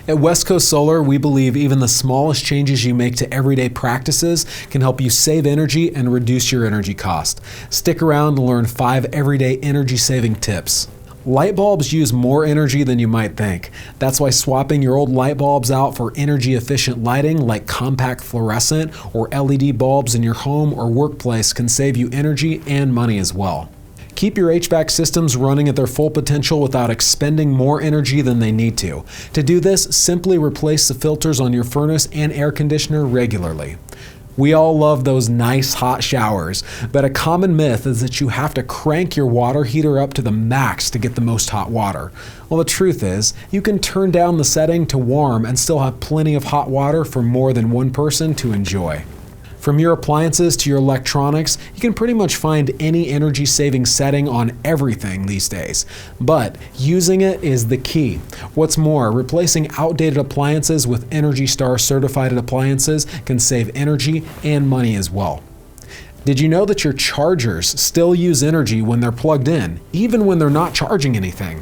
At West Coast Solar, we believe even the smallest changes you make to everyday practices can help you save energy and reduce your energy cost. Stick around to learn 5 everyday energy-saving tips. Light bulbs use more energy than you might think. That's why swapping your old light bulbs out for energy-efficient lighting like compact fluorescent or LED bulbs in your home or workplace can save you energy and money as well. Keep your HVAC systems running at their full potential without expending more energy than they need to. To do this, simply replace the filters on your furnace and air conditioner regularly. We all love those nice hot showers, but a common myth is that you have to crank your water heater up to the max to get the most hot water. Well, the truth is, you can turn down the setting to warm and still have plenty of hot water for more than one person to enjoy. From your appliances to your electronics, you can pretty much find any energy-saving setting on everything these days. But using it is the key. What's more, replacing outdated appliances with ENERGY STAR certified appliances can save energy and money as well. Did you know that your chargers still use energy when they're plugged in, even when they're not charging anything?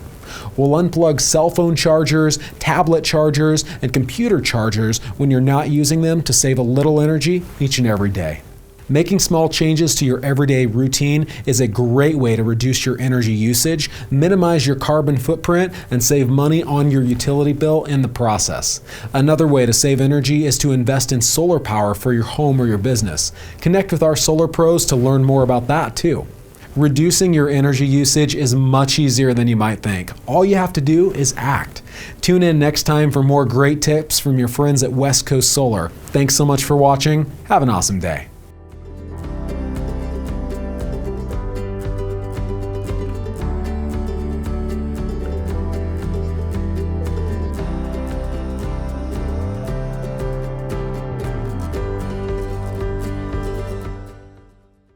We'll unplug cell phone chargers, tablet chargers, and computer chargers when you're not using them to save a little energy each and every day. Making small changes to your everyday routine is a great way to reduce your energy usage, minimize your carbon footprint, and save money on your utility bill in the process. Another way to save energy is to invest in solar power for your home or your business. Connect with our solar pros to learn more about that too. Reducing your energy usage is much easier than you might think. All you have to do is act. Tune in next time for more great tips from your friends at West Coast Solar. Thanks so much for watching. Have an awesome day.